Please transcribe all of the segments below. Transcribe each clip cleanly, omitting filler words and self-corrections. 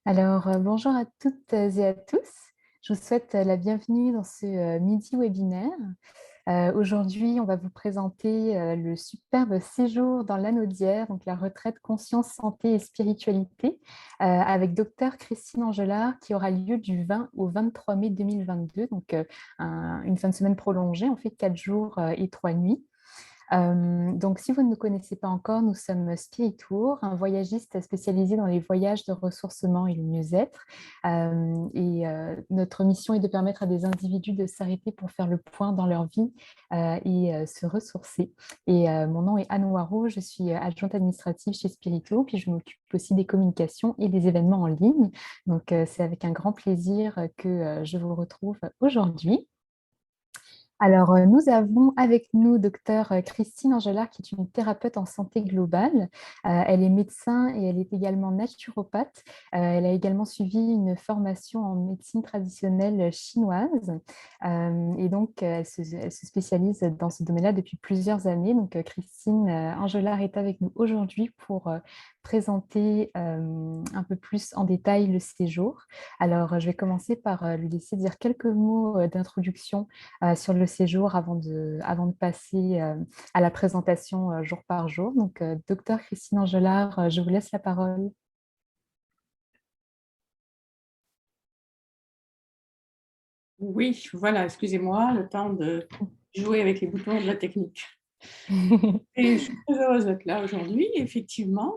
Bonjour à toutes et à tous. Je vous souhaite la bienvenue dans ce midi webinaire. Aujourd'hui, on va vous présenter le superbe séjour dans l'Anaudière, donc la retraite conscience, santé et spiritualité, avec docteur Christine Angelard, qui aura lieu du 20 au 23 mai 2022, donc une fin de semaine prolongée. On fait 4 jours et 3 nuits. Donc, si vous ne nous connaissez pas encore, nous sommes Spiritour, un voyagiste spécialisé dans les voyages de ressourcement et le mieux-être. Notre mission est de permettre à des individus de s'arrêter pour faire le point dans leur vie et se ressourcer. Mon nom est Anne Waro, je suis adjointe administrative chez Spiritour, puis je m'occupe aussi des communications et des événements en ligne. Donc, c'est avec un grand plaisir que je vous retrouve aujourd'hui. Nous avons avec nous docteur Christine Angelard, qui est une thérapeute en santé globale. Elle est médecin et elle est également naturopathe. Elle a également suivi une formation en médecine traditionnelle chinoise. Elle se spécialise dans ce domaine-là depuis plusieurs années. Christine Angelard est avec nous aujourd'hui pour présenter un peu plus en détail le séjour. Je vais commencer par lui laisser dire quelques mots d'introduction sur le séjour avant de passer à la présentation jour par jour. Docteur Christine Angelard, je vous laisse la parole. Oui, voilà, excusez-moi, le temps de jouer avec les boutons de la technique. Et je suis très heureuse d'être là aujourd'hui. Effectivement,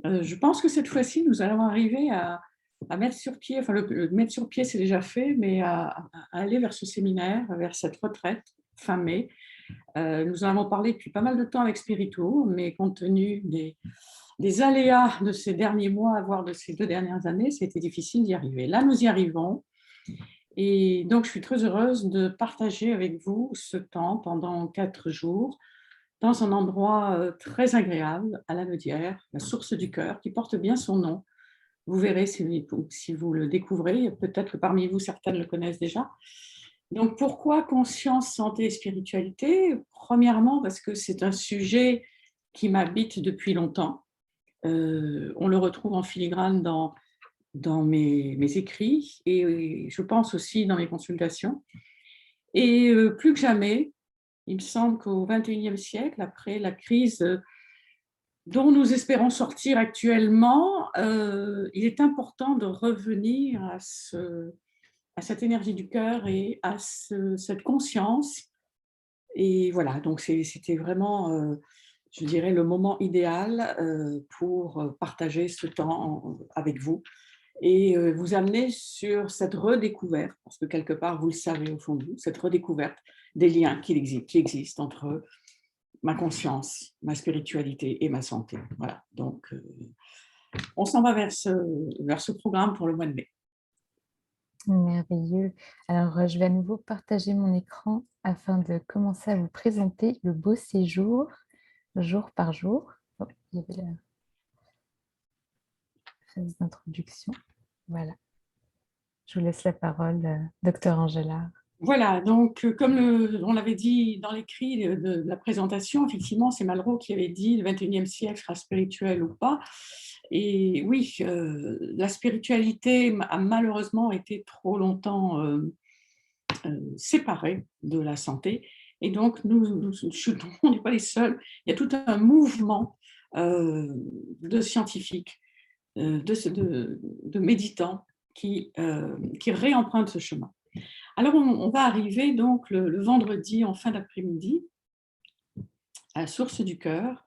je pense que cette fois-ci, nous allons arriver à mettre sur pied, enfin le mettre sur pied, c'est déjà fait, mais à aller vers ce séminaire, vers cette retraite fin mai. Nous en avons parlé depuis pas mal de temps avec Spirito, mais compte tenu des aléas de ces derniers mois, voire de ces 2 dernières années, c'était difficile d'y arriver. Là, nous y arrivons. Et donc, je suis très heureuse de partager avec vous ce temps pendant 4 jours dans un endroit très agréable à la Nodière, la source du cœur, qui porte bien son nom. Vous verrez si vous le découvrez, peut-être que parmi vous, certaines le connaissent déjà. Donc, pourquoi conscience, santé et spiritualité? Premièrement, parce que c'est un sujet qui m'habite depuis longtemps. On le retrouve en filigrane dans mes écrits et je pense aussi dans mes consultations. Et plus que jamais, il me semble qu'au XXIe siècle, après la crise dont nous espérons sortir actuellement, il est important de revenir à cette énergie du cœur et à cette conscience. Et voilà, donc c'était vraiment, je dirais, le moment idéal pour partager ce temps avec vous et vous amener sur cette redécouverte, parce que quelque part, vous le savez au fond de vous, cette redécouverte des liens qui existent entre ma conscience, ma spiritualité et ma santé. Voilà, donc on s'en va vers ce programme pour le mois de mai. Merveilleux. Je vais à nouveau partager mon écran afin de commencer à vous présenter le beau séjour, jour par jour. Oh, il y avait la phase d'introduction. Voilà. Je vous laisse la parole, docteur Angela. Voilà, donc comme on l'avait dit dans l'écrit de la présentation, effectivement, c'est Malraux qui avait dit le XXIe siècle sera spirituel ou pas. Et oui, la spiritualité a malheureusement été trop longtemps séparée de la santé. Et donc, on n'est pas les seuls. Il y a tout un mouvement de scientifiques, de méditants qui réempruntent ce chemin. Alors, on va arriver donc le vendredi en fin d'après-midi à la source du cœur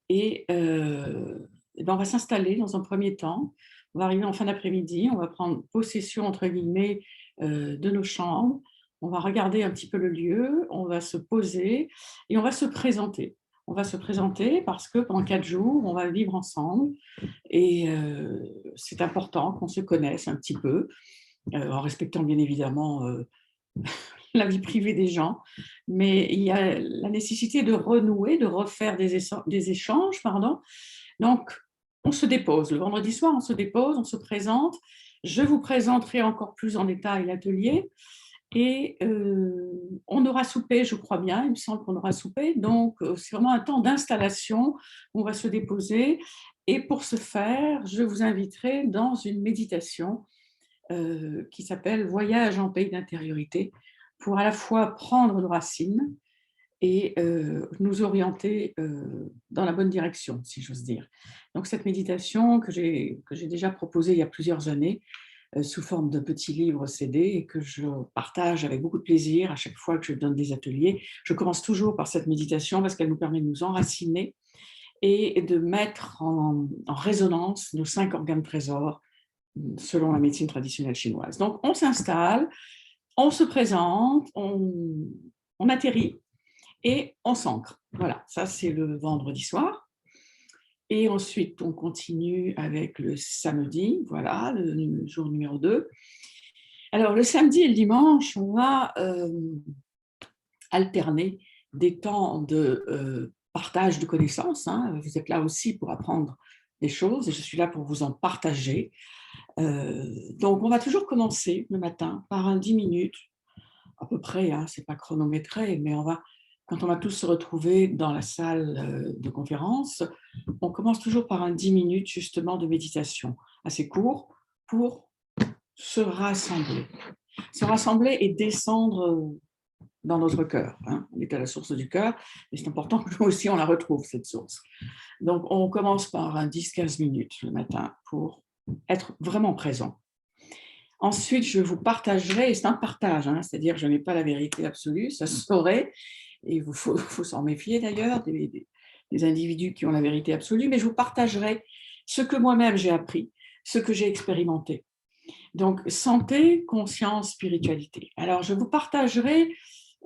et ben on va s'installer dans un premier temps. On va arriver en fin d'après-midi, on va prendre possession, entre guillemets, de nos chambres. On va regarder un petit peu le lieu, on va se poser et on va se présenter. On va se présenter parce que pendant 4 jours, on va vivre ensemble et c'est important qu'on se connaisse un petit peu, en respectant bien évidemment la vie privée des gens, mais il y a la nécessité de renouer, de refaire des échanges, pardon. Donc, on se dépose. Le vendredi soir, on se dépose, on se présente. Je vous présenterai encore plus en détail l'atelier. Et on aura soupé, je crois bien, il me semble qu'on aura soupé. Donc, c'est vraiment un temps d'installation. On va se déposer. Et pour ce faire, je vous inviterai dans une méditation qui s'appelle Voyage en pays d'intériorité, pour à la fois prendre nos racines et nous orienter dans la bonne direction, si j'ose dire. Donc cette méditation que j'ai déjà proposée il y a plusieurs années, sous forme de petits livres CD et que je partage avec beaucoup de plaisir à chaque fois que je donne des ateliers. Je commence toujours par cette méditation parce qu'elle nous permet de nous enraciner et de mettre en résonance nos 5 organes trésors selon la médecine traditionnelle chinoise. Donc on s'installe, on se présente, on atterrit et on s'ancre. Voilà, ça c'est le vendredi soir. Et ensuite, on continue avec le samedi, voilà, le jour numéro 2. Alors, le samedi et le dimanche, on va alterner des temps de partage de connaissances. Hein. Vous êtes là aussi pour apprendre des choses et je suis là pour vous en partager. Donc, on va toujours commencer le matin par un 10 minutes, à peu près, hein, c'est pas chronométré, mais quand on va tous se retrouver dans la salle de conférence, on commence toujours par un 10 minutes justement de méditation, assez court, pour se rassembler. Se rassembler et descendre dans notre cœur. Hein. On est à la source du cœur, et c'est important que nous aussi on la retrouve, cette source. Donc on commence par un 10-15 minutes le matin pour être vraiment présent. Ensuite, je vous partagerai, et c'est un partage, hein, c'est-à-dire que je n'ai pas la vérité absolue, ça se saurait, et il faut s'en méfier d'ailleurs, des individus qui ont la vérité absolue, mais je vous partagerai ce que moi-même j'ai appris, ce que j'ai expérimenté. Donc, santé, conscience, spiritualité. Alors, je vous partagerai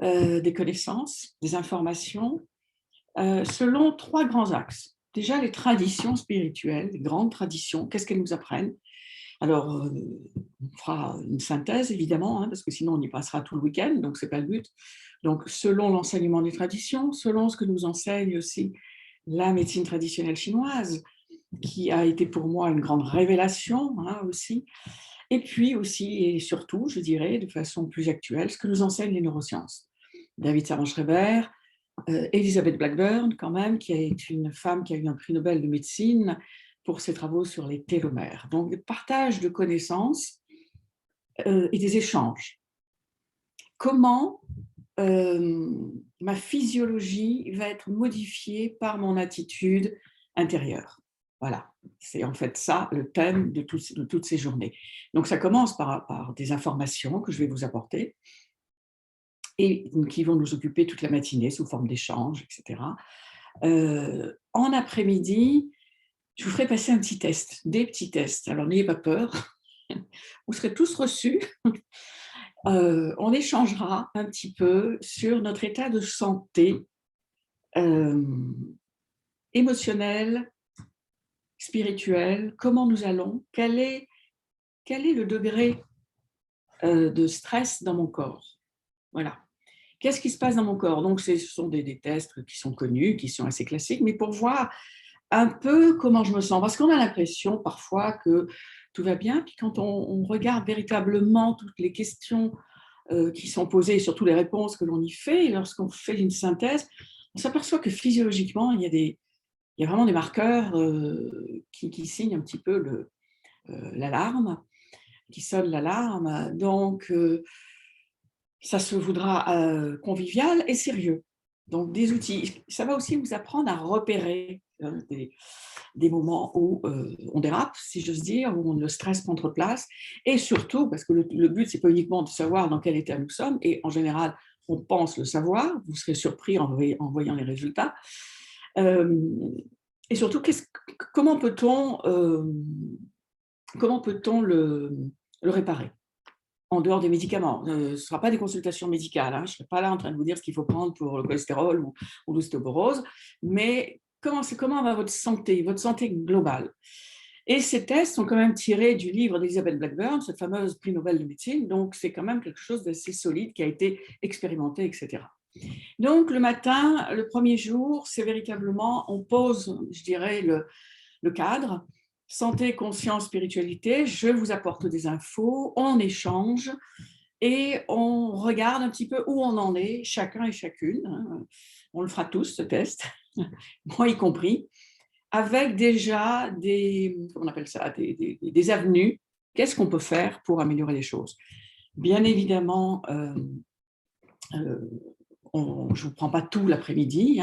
des connaissances, des informations, selon 3 grands axes. Déjà, les traditions spirituelles, les grandes traditions, qu'est-ce qu'elles nous apprennent? Alors, on fera une synthèse, évidemment, hein, parce que sinon on y passera tout le week-end, donc ce n'est pas le but. Donc, selon l'enseignement des traditions, selon ce que nous enseigne aussi la médecine traditionnelle chinoise, qui a été pour moi une grande révélation hein, aussi, et puis aussi et surtout, je dirais, de façon plus actuelle, ce que nous enseignent les neurosciences. David Servan-Schreiber, Elizabeth Blackburn, quand même, qui est une femme qui a eu un prix Nobel de médecine pour ses travaux sur les télomères. Donc, partage de connaissances et des échanges. Comment ma physiologie va être modifiée par mon attitude intérieure? Voilà, c'est en fait ça le thème de toutes ces journées. Donc, ça commence par des informations que je vais vous apporter et qui vont nous occuper toute la matinée sous forme d'échanges, etc. En après-midi, je vous ferai passer un petit test, des petits tests. Alors, n'ayez pas peur, vous serez tous reçus. On échangera un petit peu sur notre état de santé émotionnel, spirituel, comment nous allons, quel est le degré de stress dans mon corps. Voilà. Qu'est-ce qui se passe dans mon corps? Donc, ce sont des tests qui sont connus, qui sont assez classiques, mais pour voir un peu comment je me sens. Parce qu'on a l'impression parfois que tout va bien, puis quand on regarde véritablement toutes les questions qui sont posées et surtout les réponses que l'on y fait, et lorsqu'on fait une synthèse, on s'aperçoit que physiologiquement, il y a vraiment des marqueurs qui signent un petit peu l'alarme, qui sonnent l'alarme. Donc, ça se voudra convivial et sérieux. Donc, des outils. Ça va aussi vous apprendre à repérer des moments où on dérape, si j'ose dire, où le stress prend trop de place. Et surtout, parce que le but, ce n'est pas uniquement de savoir dans quel état nous sommes, et en général, on pense le savoir, vous serez surpris en voyant les résultats. Et surtout, comment peut-on le réparer en dehors des médicaments? Ce ne sera pas des consultations médicales, hein. Je ne serai pas là en train de vous dire ce qu'il faut prendre pour le cholestérol ou l'ostéoporose, mais comment va votre santé globale? Et ces tests sont quand même tirés du livre d'Elizabeth Blackburn, cette fameuse prix Nobel de médecine, donc c'est quand même quelque chose d'assez solide qui a été expérimenté, etc. Donc le matin, le premier jour, c'est véritablement, on pose, je dirais, le cadre, santé, conscience, spiritualité, je vous apporte des infos, on échange et on regarde un petit peu où on en est, chacun et chacune. On le fera tous, ce test, moi y compris. avec comment on appelle ça, des avenues. Qu'est-ce qu'on peut faire pour améliorer les choses? Bien évidemment, je ne vous prends pas tout l'après-midi.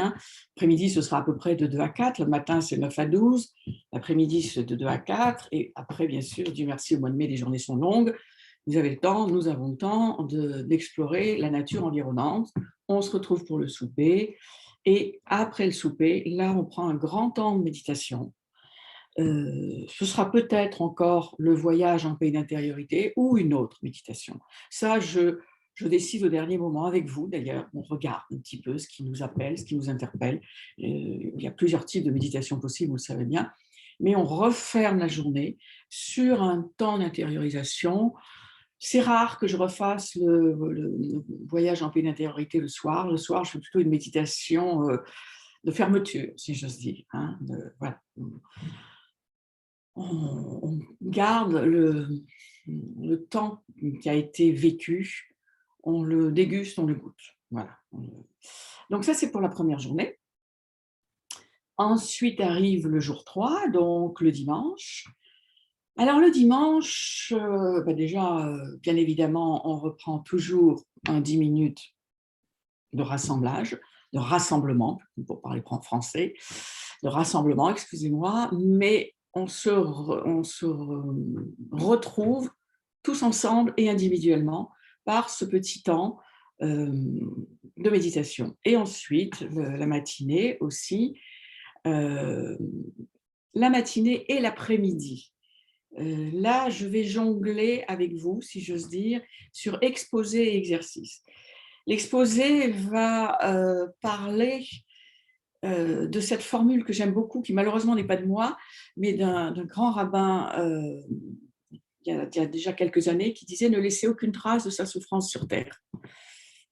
L'après-midi, ce sera à peu près de 2 à 4. Le matin, c'est 9 à 12. L'après-midi, c'est de 2 à 4. Et après, bien sûr, Dieu merci, au mois de mai, les journées sont longues. Vous avez le temps, nous avons le temps d'explorer la nature environnante. On se retrouve pour le souper. Et après le souper, là, on prend un grand temps de méditation. Ce sera peut-être encore le voyage en pays d'intériorité ou une autre méditation. Ça, je décide au dernier moment avec vous, d'ailleurs. On regarde un petit peu ce qui nous appelle, ce qui nous interpelle. Il y a plusieurs types de méditation possibles, vous le savez bien. Mais on referme la journée sur un temps d'intériorisation. C'est rare que je refasse le voyage en pays d'intériorité le soir. Le soir, je fais plutôt une méditation de fermeture, si j'ose dire. Voilà. On garde le temps qui a été vécu, on le déguste, on le goûte. Voilà. Donc ça, c'est pour la première journée. Ensuite arrive le jour 3, donc le dimanche. Alors le dimanche, déjà, bien évidemment, on reprend toujours un 10 minutes de rassemblage, de rassemblement, pour parler français, de rassemblement, excusez-moi, mais on se retrouve tous ensemble et individuellement par ce petit temps de méditation. Et ensuite, la matinée aussi, la matinée et l'après-midi. Là, je vais jongler avec vous, si j'ose dire, sur exposé et exercice. L'exposé va parler de cette formule que j'aime beaucoup, qui malheureusement n'est pas de moi, mais d'un grand rabbin il y a déjà quelques années, qui disait « Ne laissez aucune trace de sa souffrance sur terre ».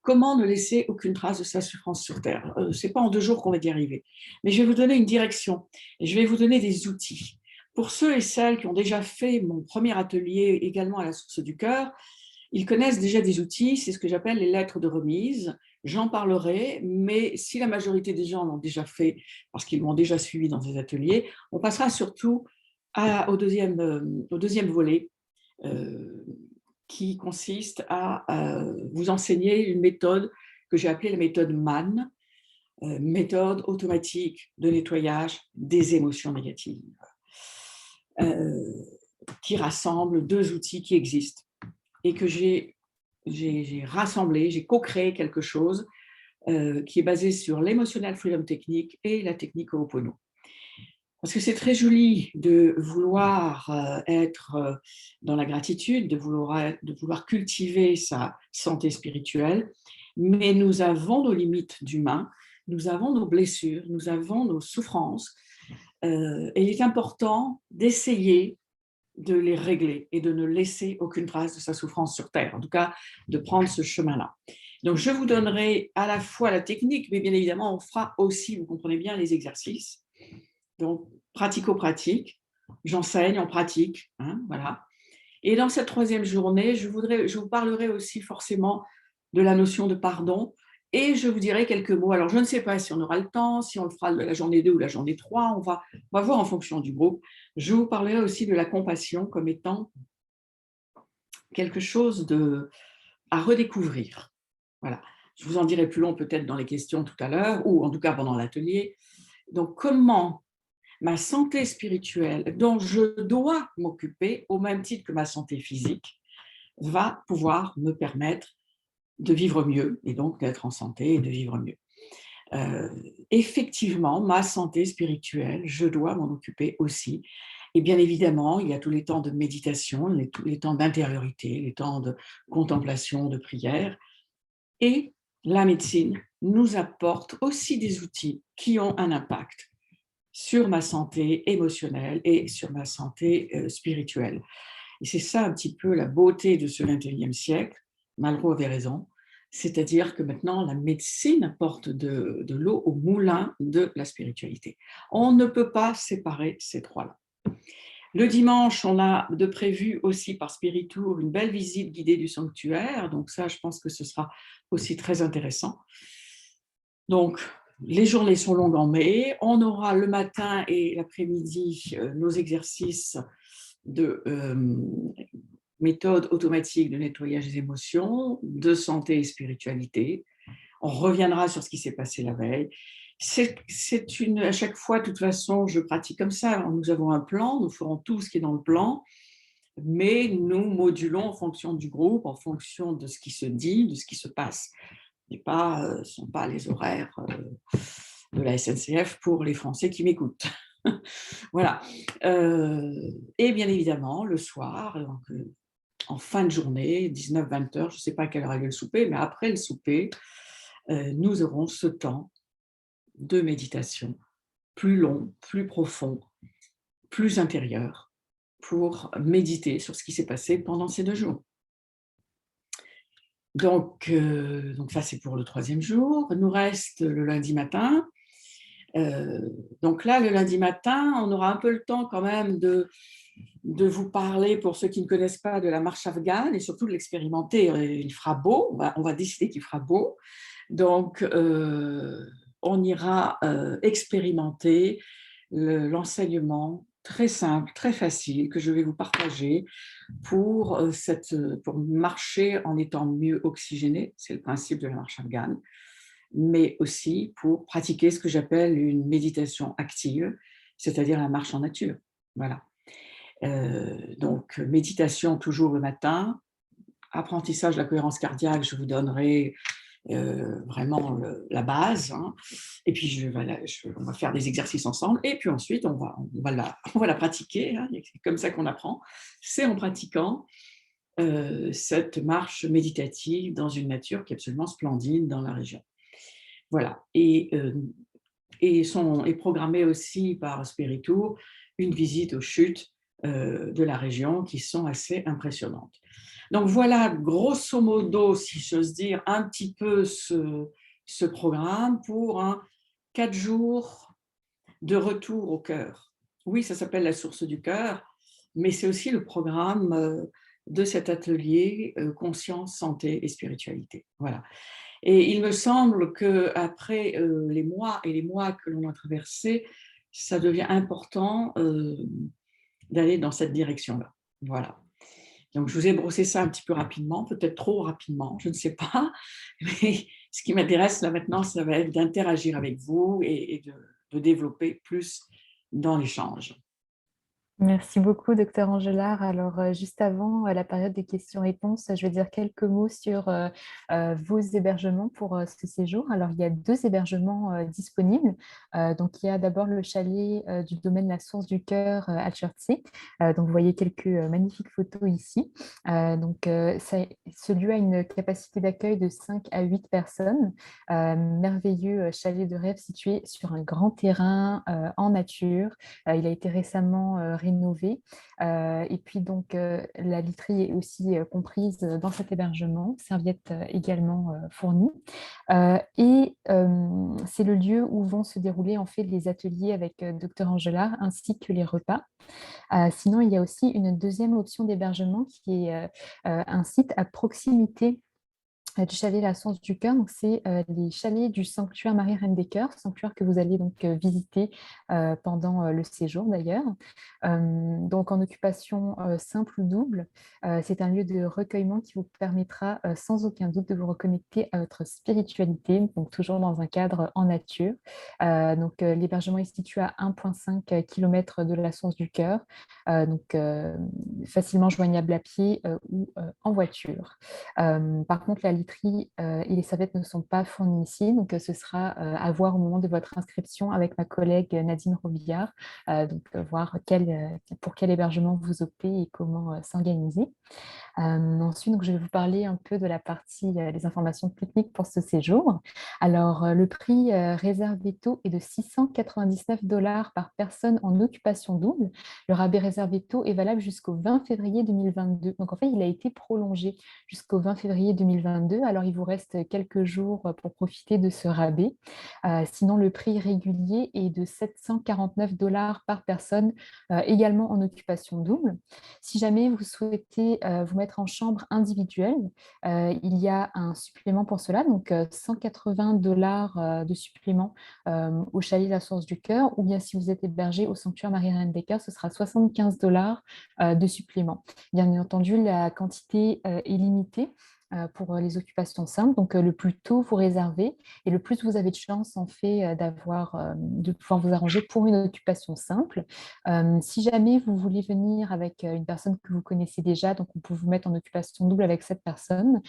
Comment ne laisser aucune trace de sa souffrance sur terre? Ce n'est pas en 2 jours qu'on va y arriver. Mais je vais vous donner une direction et je vais vous donner des outils. Pour ceux et celles qui ont déjà fait mon premier atelier également à la Source du Cœur, ils connaissent déjà des outils, c'est ce que j'appelle les lettres de remise. J'en parlerai, mais si la majorité des gens l'ont déjà fait, parce qu'ils m'ont déjà suivi dans des ateliers, on passera surtout au deuxième volet, qui consiste à vous enseigner une méthode que j'ai appelée la méthode MAN, méthode automatique de nettoyage des émotions négatives, qui rassemble 2 outils qui existent et que j'ai rassemblé, j'ai co-créé quelque chose qui est basé sur l'Emotional Freedom Technique et la technique Ho'oponopono. Parce que c'est très joli de vouloir être dans la gratitude, de vouloir cultiver sa santé spirituelle, mais nous avons nos limites d'humain, nous avons nos blessures, nous avons nos souffrances, et il est important d'essayer de les régler et de ne laisser aucune trace de sa souffrance sur Terre, en tout cas de prendre ce chemin-là. Donc je vous donnerai à la fois la technique, mais bien évidemment on fera aussi, vous comprenez bien, les exercices. Donc pratico-pratique, j'enseigne en pratique, voilà. Et dans cette 3e journée, je vous parlerai aussi forcément de la notion de pardon et je vous dirai quelques mots. Alors, je ne sais pas si on aura le temps, si on le fera la journée 2 ou la journée 3, on va voir en fonction du groupe. Je vous parlerai aussi de la compassion comme étant quelque chose à redécouvrir. Voilà. Je vous en dirai plus long peut-être dans les questions tout à l'heure, ou en tout cas pendant l'atelier. Donc, comment ma santé spirituelle, dont je dois m'occuper au même titre que ma santé physique, va pouvoir me permettre de vivre mieux et donc d'être en santé et de vivre mieux. Effectivement, ma santé spirituelle, je dois m'en occuper aussi. Et bien évidemment, il y a tous les temps de méditation, tous les temps d'intériorité, les temps de contemplation, de prière. Et la médecine nous apporte aussi des outils qui ont un impact sur ma santé émotionnelle et sur ma santé spirituelle. Et c'est ça un petit peu la beauté de ce 21e siècle. Malraux avait raison. C'est-à-dire que maintenant, la médecine apporte de l'eau au moulin de la spiritualité. On ne peut pas séparer ces 3-là. Le dimanche, on a de prévu aussi par Spiritour une belle visite guidée du sanctuaire. Donc ça, je pense que ce sera aussi très intéressant. Donc, les journées sont longues en mai. On aura le matin et l'après-midi nos exercices de méthode automatique de nettoyage des émotions, de santé et spiritualité. On reviendra sur ce qui s'est passé la veille. À chaque fois, de toute façon, je pratique comme ça. Nous avons un plan, nous ferons tout ce qui est dans le plan, mais nous modulons en fonction du groupe, en fonction de ce qui se dit, de ce qui se passe. Ce ne sont pas les horaires de la SNCF pour les Français qui m'écoutent. Voilà. Et bien évidemment, le soir, donc, en fin de journée, 19-20 heures, je ne sais pas à quelle heure a lieu le souper, mais après le souper, nous aurons ce temps de méditation plus long, plus profond, plus intérieur, pour méditer sur ce qui s'est passé pendant ces 2 jours. Donc ça, c'est pour le 3e jour. Il nous reste le lundi matin. Donc là, le lundi matin, on aura un peu le temps quand même de vous parler, pour ceux qui ne connaissent pas, de la marche afghane et surtout de l'expérimenter. Il fera beau, on va décider qu'il fera beau. Donc, on ira expérimenter l'enseignement très simple, très facile, que je vais vous partager pour marcher en étant mieux oxygéné. C'est le principe de la marche afghane, mais aussi pour pratiquer ce que j'appelle une méditation active, c'est-à-dire la marche en nature. Voilà. Donc, méditation toujours le matin, apprentissage de la cohérence cardiaque, je vous donnerai vraiment la base, hein. Et puis on va faire des exercices ensemble, et puis ensuite on va la pratiquer, hein. C'est comme ça qu'on apprend, c'est en pratiquant cette marche méditative dans une nature qui est absolument splendide dans la région. Voilà. Et est programmée aussi par Spiritour une visite aux chutes de la région qui sont assez impressionnantes. Donc voilà, grosso modo, si j'ose dire, un petit peu ce programme pour 4 jours de retour au cœur. Oui, ça s'appelle la source du cœur, mais c'est aussi le programme de cet atelier conscience, santé et spiritualité. Voilà. Et il me semble qu'après les mois et les mois que l'on a traversés, ça devient important d'aller dans cette direction-là. Voilà. Donc, je vous ai brossé ça un petit peu rapidement, peut-être trop rapidement, je ne sais pas. Mais ce qui m'intéresse là maintenant, ça va être d'interagir avec vous et de développer plus dans l'échange. Merci beaucoup, docteur Angelard. Alors, juste avant la période des questions-réponses, je vais dire quelques mots sur vos hébergements pour ce séjour. Alors, il y a 2 hébergements disponibles. Donc, il y a d'abord le chalet du domaine La Source du Cœur à Chertsey. Donc, vous voyez quelques magnifiques photos ici. Ce lieu a une capacité d'accueil de 5 à 8 personnes. Merveilleux chalet de rêve situé sur un grand terrain en nature. Il a été récemment rénové. Et puis donc la literie est aussi comprise dans cet hébergement, serviettes également fournies. C'est le lieu où vont se dérouler en fait les ateliers avec Dr Angelard ainsi que les repas. Sinon, il y a aussi une deuxième option d'hébergement qui est un site à proximité du chalet La Source du Cœur. Donc, c'est les chalets du sanctuaire Marie-Reine des Cœurs, sanctuaire que vous allez donc visiter pendant le séjour d'ailleurs. Donc, en occupation simple ou double, c'est un lieu de recueillement qui vous permettra sans aucun doute de vous reconnecter à votre spiritualité, donc toujours dans un cadre en nature. L'hébergement est situé à 1,5 km de La Source du Cœur, facilement joignable à pied ou en voiture. Par contre, la literie et les serviettes ne sont pas fournies ici, donc ce sera à voir au moment de votre inscription avec ma collègue Nadine Robillard, voir pour quel hébergement vous optez et comment s'organiser. Ensuite, donc, je vais vous parler un peu de la partie des informations techniques pour ce séjour. Alors, le prix réservé taux est de 699 $ par personne en occupation double. Le rabais réservé taux est valable jusqu'au 20 février 2022. Donc, en fait, il a été prolongé jusqu'au 20 février 2022 2022. Alors, il vous reste quelques jours pour profiter de ce rabais. Sinon, le prix régulier est de 749 $ par personne, également en occupation double. Si jamais vous souhaitez vous mettre en chambre individuelle, il y a un supplément pour cela, donc 180 $ de supplément au chalet La Source du Cœur, ou bien si vous êtes hébergé au sanctuaire Marie-Reine des Cœurs, ce sera 75 $ de supplément. Bien entendu, la quantité est limitée pour les occupations simples. Donc, le plus tôt vous réservez et le plus vous avez de chance en fait de pouvoir vous arranger pour une occupation simple. Si jamais vous voulez venir avec une personne que vous connaissez déjà, donc on peut vous mettre en occupation double avec cette personne.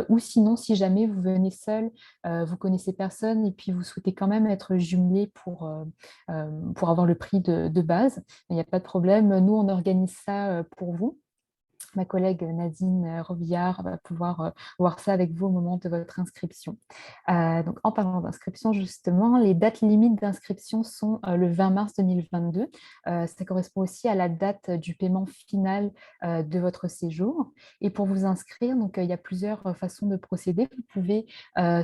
Ou sinon, si jamais vous venez seul, vous connaissez personne et puis vous souhaitez quand même être jumelé pour avoir le prix de base, il n'y a pas de problème. Nous, on organise ça pour vous. Ma collègue Nadine Robillard va pouvoir voir ça avec vous au moment de votre inscription. Donc, en parlant d'inscription, justement, les dates limites d'inscription sont le 20 mars 2022. Ça correspond aussi à la date du paiement final de votre séjour. Et pour vous inscrire, donc, il y a plusieurs façons de procéder. Vous pouvez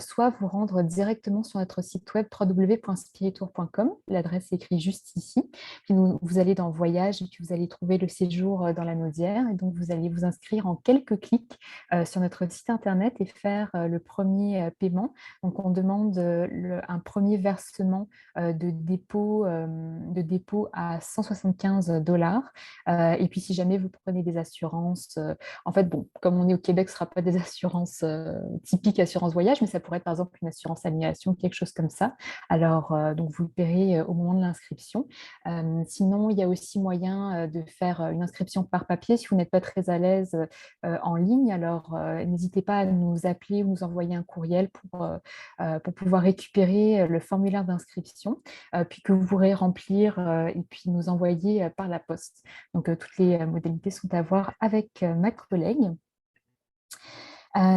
soit vous rendre directement sur notre site web www.spiritour.com. L'adresse est écrite juste ici. Puis vous allez dans Voyage et puis vous allez trouver le séjour dans la Naudière. Et donc, vous allez vous inscrire en quelques clics sur notre site internet et faire le premier paiement. Donc, on demande un premier versement de dépôt à 175 $. Et puis, si jamais vous prenez des assurances, en fait, bon, comme on est au Québec, ce ne sera pas des assurances typiques assurance voyage, mais ça pourrait être par exemple une assurance annulation, quelque chose comme ça. Alors, donc, vous le paierez au moment de l'inscription. Sinon, il y a aussi moyen de faire une inscription par papier si vous n'êtes pas très à l'aise en ligne. Alors, n'hésitez pas à nous appeler ou nous envoyer un courriel pour pouvoir récupérer le formulaire d'inscription, puis que vous pourrez remplir et puis nous envoyer par la poste. Donc, toutes les modalités sont à voir avec ma collègue.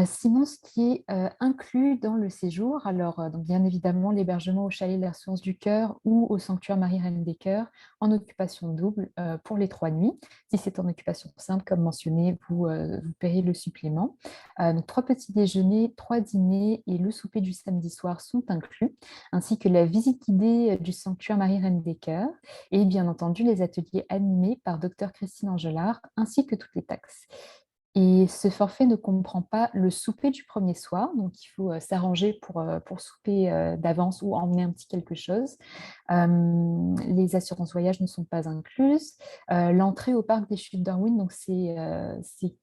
Sinon, ce qui est inclus dans le séjour, alors donc bien évidemment l'hébergement au chalet La Source du Cœur ou au sanctuaire Marie-Reine des Cœurs en occupation double pour les 3 nuits. Si c'est en occupation simple, comme mentionné, vous paierez le supplément. Donc 3 petits déjeuners, 3 dîners et le souper du samedi soir sont inclus, ainsi que la visite guidée du sanctuaire Marie-Reine des Cœurs et bien entendu les ateliers animés par Dr Christine Angelard, ainsi que toutes les taxes. Et ce forfait ne comprend pas le souper du premier soir, donc il faut s'arranger pour souper d'avance ou emmener un petit quelque chose. Les assurances voyage ne sont pas incluses. L'entrée au parc des Chutes Darwin, donc c'est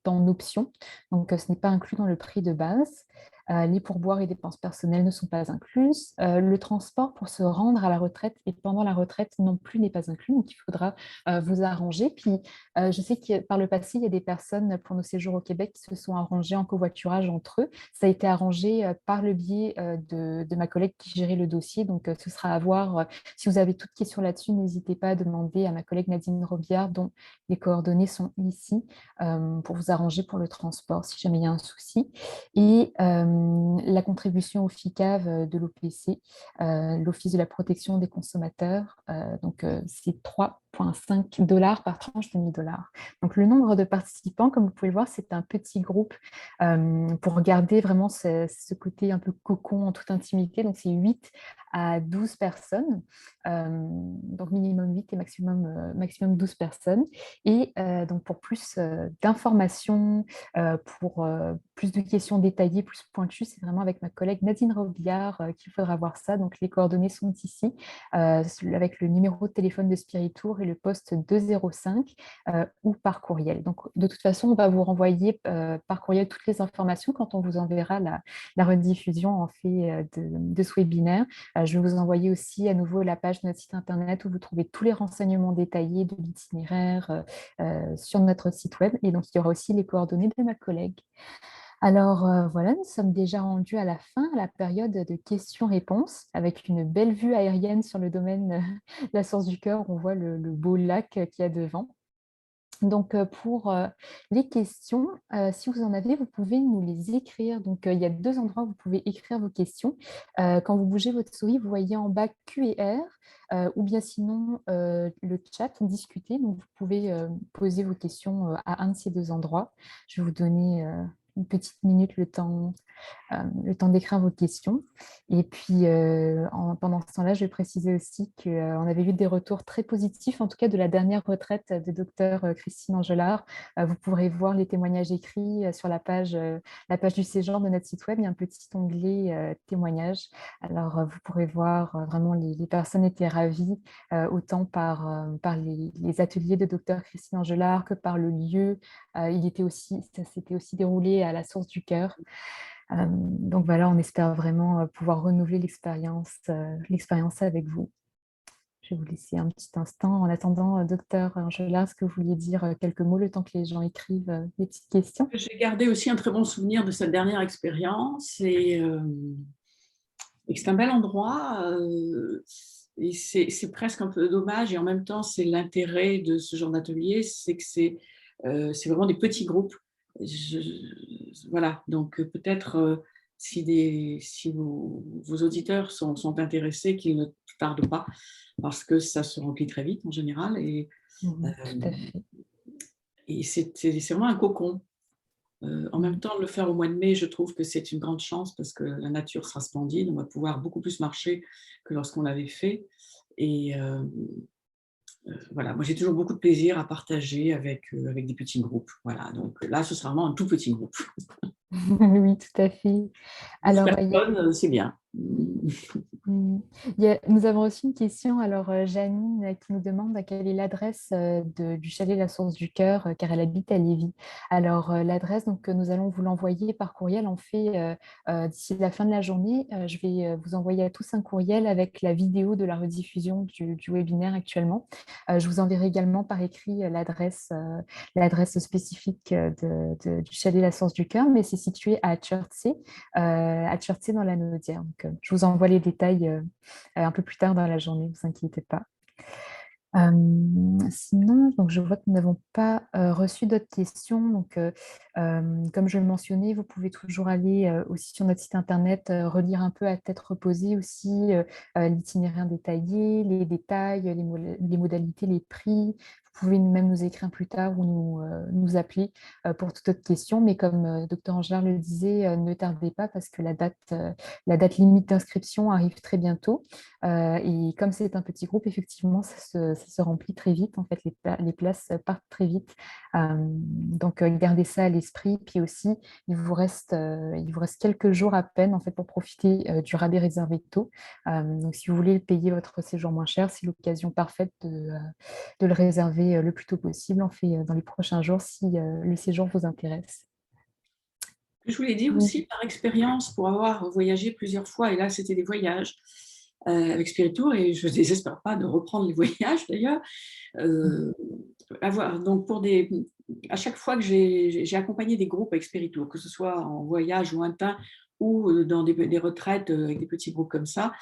en option, donc ce n'est pas inclus dans le prix de base. Les pourboires et dépenses personnelles ne sont pas incluses. Le transport pour se rendre à la retraite et pendant la retraite non plus n'est pas inclus, donc il faudra vous arranger. Puis je sais que par le passé, il y a des personnes pour nos séjours au Québec qui se sont arrangées en covoiturage entre eux. Ça a été arrangé par le biais de ma collègue qui gérait le dossier. Donc, ce sera à voir. Si vous avez toutes questions là-dessus, n'hésitez pas à demander à ma collègue Nadine Robillard, dont les coordonnées sont ici, pour vous arranger pour le transport si jamais il y a un souci. Et la contribution au FICAV de l'OPC, l'Office de la protection des consommateurs, donc c'est 3,5 $ par tranche de 1 000 $. Donc, le nombre de participants, comme vous pouvez le voir, c'est un petit groupe pour garder vraiment ce côté un peu cocon en toute intimité. Donc, c'est 8 à 12 personnes, donc minimum 8 et maximum 12 personnes. Et donc, pour plus d'informations, pour plus de questions détaillées, plus pointues, c'est vraiment avec ma collègue Nadine Robillard qu'il faudra voir ça. Donc, les coordonnées sont ici, avec le numéro de téléphone de Spiritour et le poste 205 ou par courriel. Donc, de toute façon, on va vous renvoyer par courriel toutes les informations quand on vous enverra la rediffusion en fait de ce webinaire. Je vais vous envoyer aussi à nouveau la page de notre site internet où vous trouvez tous les renseignements détaillés de l'itinéraire sur notre site web. Et donc, il y aura aussi les coordonnées de ma collègue. Alors voilà, nous sommes déjà rendus à la fin, à la période de questions-réponses, avec une belle vue aérienne sur le domaine de la Source du Cœur. On voit le beau lac qu'il y a devant. Donc, pour les questions, si vous en avez, vous pouvez nous les écrire. Donc, il y a 2 endroits où vous pouvez écrire vos questions. Quand vous bougez votre souris, vous voyez en bas Q&R ou bien sinon le chat, discuter. Donc, vous pouvez poser vos questions à un de ces 2 endroits. Je vais vous donner une petite minute le temps d'écrire vos questions. Et puis, pendant ce temps-là, je vais préciser aussi qu'on avait eu des retours très positifs, en tout cas de la dernière retraite de docteur Christine Angelard. Vous pourrez voir les témoignages écrits sur la page du séjour de notre site web. Il y a un petit onglet témoignages. Alors, vous pourrez voir vraiment les personnes étaient ravies, autant par les ateliers de docteur Christine Angelard que par le lieu. Ça s'était aussi déroulé à la Source du Cœur. Donc voilà, on espère vraiment pouvoir renouveler l'expérience avec vous. Je vais vous laisser un petit instant. En attendant, docteur Angelard, est-ce que vous vouliez dire quelques mots le temps que les gens écrivent des petites questions? J'ai gardé aussi un très bon souvenir de cette dernière expérience et c'est un bel endroit. Et c'est presque un peu dommage et en même temps, c'est l'intérêt de ce genre d'atelier, c'est que c'est vraiment des petits groupes. Voilà, donc peut-être si vos auditeurs sont intéressés, qu'ils ne tardent pas parce que ça se remplit très vite en général Mhm, euh, tout à fait. et c'est vraiment un cocon. En même Mhm. temps, le faire au mois de mai, je trouve que c'est une grande chance parce que la nature sera splendide. On va pouvoir beaucoup plus marcher que lorsqu'on l'avait fait. Et voilà, moi j'ai toujours beaucoup de plaisir à partager avec des petits groupes. Voilà, donc là, ce sera vraiment un tout petit groupe. Oui, tout à fait. 12 Alors, il y a personnes, c'est bien. Mm. Nous avons reçu une question, alors Janine qui nous demande quelle est l'adresse du chalet La Source du Cœur, car elle habite à Lévis. Alors l'adresse, donc nous allons vous l'envoyer par courriel. En fait, d'ici la fin de la journée, je vais vous envoyer à tous un courriel avec la vidéo de la rediffusion du webinaire actuellement. Je vous enverrai également par écrit l'adresse spécifique du chalet La Source du Cœur, mais c'est situé à Chertsey dans la Naudière. Donc, je vous envoie les détails un peu plus tard dans la journée, ne vous inquiétez pas. Sinon, donc je vois que nous n'avons pas reçu d'autres questions. Donc, comme je le mentionnais, vous pouvez toujours aller aussi sur notre site internet, relire un peu à tête reposée aussi l'itinéraire détaillé, les détails, les modalités, les prix. Vous pouvez même nous écrire plus tard ou nous appeler pour toute autre question. Mais comme Dr Angelard le disait, ne tardez pas parce que la date limite d'inscription arrive très bientôt. Et comme c'est un petit groupe, effectivement, ça se remplit très vite. En fait, les places partent très vite. Donc, gardez ça à l'esprit. Puis aussi, il vous reste quelques jours à peine en fait, pour profiter du rabais réservé tôt. Donc, si vous voulez payer votre séjour moins cher, c'est l'occasion parfaite de le réserver le plus tôt possible. On fait dans les prochains jours si le séjour vous intéresse. Je voulais dire aussi, par expérience, pour avoir voyagé plusieurs fois, et là, c'était des voyages avec Spiritour, et je ne désespère pas de reprendre les voyages d'ailleurs. Donc à chaque fois que j'ai accompagné des groupes avec Spiritour, que ce soit en voyage lointain ou dans des retraites avec des petits groupes comme ça,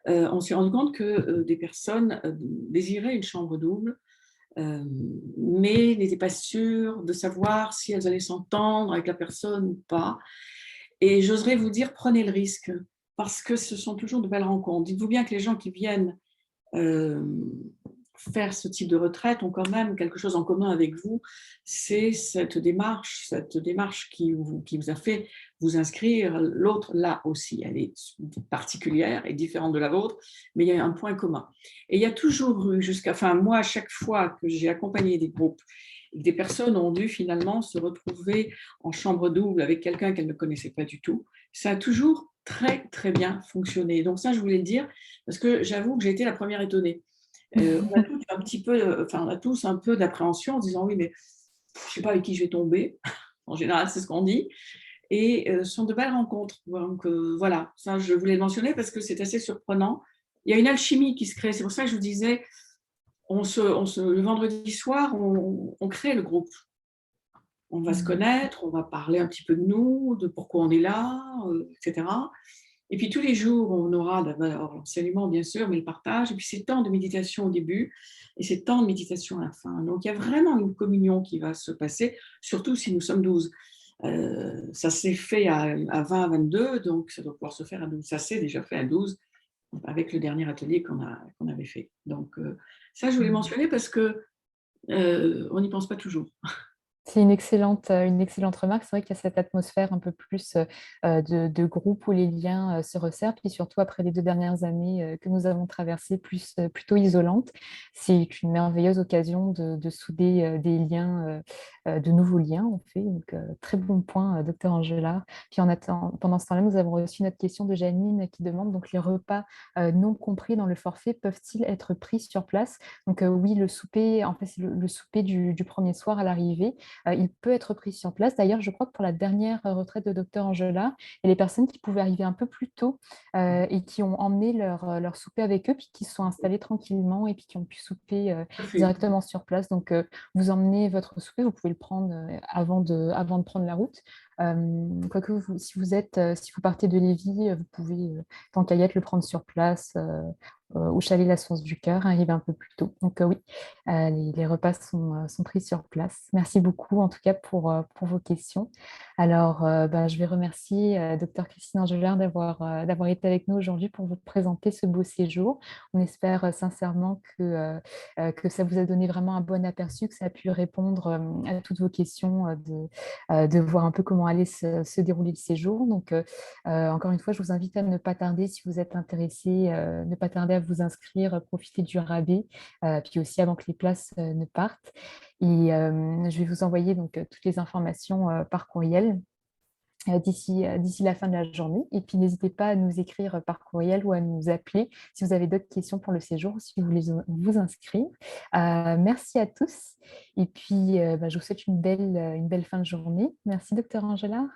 on s'est rendu compte que des personnes désiraient une chambre double, mais n'étaient pas sûres de savoir si elles allaient s'entendre avec la personne ou pas. Et j'oserais vous dire, prenez le risque, parce que ce sont toujours de belles rencontres. Dites-vous bien que les gens qui viennent euh, faire ce type de retraite ont quand même quelque chose en commun avec vous, c'est cette démarche qui vous a fait vous inscrire. L'autre, là aussi, elle est particulière et différente de la vôtre, mais il y a un point commun. Et il y a toujours eu, moi, à chaque fois que j'ai accompagné des groupes, et que des personnes ont dû finalement se retrouver en chambre double avec quelqu'un qu'elles ne connaissaient pas du tout, ça a toujours très, très bien fonctionné. Donc ça, je voulais le dire, parce que j'avoue que j'ai été la première étonnée. On a tous un peu d'appréhension en se disant oui, mais je ne sais pas avec qui je vais tomber. En général, c'est ce qu'on dit. Et ce sont de belles rencontres. Donc voilà, ça, je voulais le mentionner parce que c'est assez surprenant. Il y a une alchimie qui se crée. C'est pour ça que je vous disais, le vendredi soir, on crée le groupe. On va se connaître, on va parler un petit peu de nous, de pourquoi on est là, etc. Et puis tous les jours, on aura d'abord l'enseignement, bien sûr, mais le partage, et puis ces temps de méditation au début, et ces temps de méditation à la fin. Donc il y a vraiment une communion qui va se passer, surtout si nous sommes 12. Ça s'est fait à 20, à 22, donc ça doit pouvoir se faire à 12. Ça s'est déjà fait à 12 avec le dernier atelier qu'on avait fait. Donc ça, je voulais mentionner parce qu'on n'y pense pas toujours. C'est une excellente remarque. C'est vrai qu'il y a cette atmosphère un peu plus de groupe où les liens se resserrent. Puis surtout après les 2 dernières années que nous avons traversées, plutôt isolantes, c'est une merveilleuse occasion de souder des liens, de nouveaux liens, en fait. Donc, très bon point, docteur Angela. Puis pendant ce temps-là, nous avons reçu notre question de Janine qui demande donc les repas non compris dans le forfait peuvent-ils être pris sur place? Donc, oui, le souper, en fait, c'est le souper du premier soir à l'arrivée. Il peut être pris sur place. D'ailleurs, je crois que pour la dernière retraite de docteur Angela, il y a des personnes qui pouvaient arriver un peu plus tôt et qui ont emmené leur souper avec eux, puis qui se sont installés tranquillement et puis qui ont pu souper Tout à fait. directement sur place. Donc, vous emmenez votre souper, vous pouvez le prendre avant de prendre la route. Quoique, si vous partez de Lévis, vous pouvez, tant qu'à y être, le prendre sur place au chalet La Source du Cœur, arriver un peu plus tôt. Donc, oui, les repas sont pris sur place. Merci beaucoup, en tout cas, pour vos questions. Alors, je vais remercier Dr Christine Angelard d'avoir été avec nous aujourd'hui pour vous présenter ce beau séjour. On espère sincèrement que ça vous a donné vraiment un bon aperçu, que ça a pu répondre à toutes vos questions, de voir un peu comment allait se dérouler le séjour. Donc, encore une fois, je vous invite à ne pas tarder, si vous êtes intéressé, ne pas tarder à vous inscrire, profiter du rabais, puis aussi avant que les places ne partent. Et je vais vous envoyer donc toutes les informations par courriel d'ici la fin de la journée. Et puis, n'hésitez pas à nous écrire par courriel ou à nous appeler si vous avez d'autres questions pour le séjour ou si vous voulez vous inscrire. Merci à tous. Et puis, je vous souhaite une belle fin de journée. Merci, docteur Angela.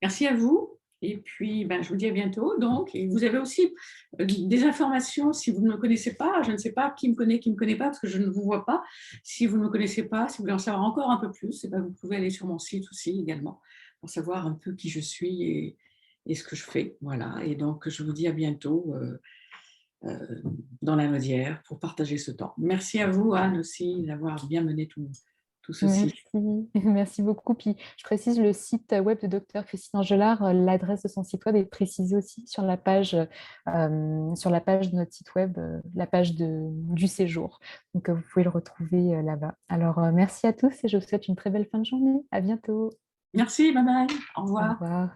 Merci à vous. Et puis, je vous dis à bientôt. Donc, et vous avez aussi des informations si vous ne me connaissez pas. Je ne sais pas qui me connaît pas, parce que je ne vous vois pas. Si vous ne me connaissez pas, si vous voulez en savoir encore un peu plus, vous pouvez aller sur mon site aussi également pour savoir un peu qui je suis et ce que je fais. Voilà. Et donc, je vous dis à bientôt dans la Naudière pour partager ce temps. Merci à vous, Anne, aussi, d'avoir bien mené tout ceci. Merci, merci beaucoup. Puis je précise le site web de Dr Christine Angelard, l'adresse de son site web est précisée aussi sur la page de notre site web, la page du séjour. Donc vous pouvez le retrouver là-bas. Alors merci à tous et je vous souhaite une très belle fin de journée. À bientôt. Merci, bye bye. Au Au revoir. revoir.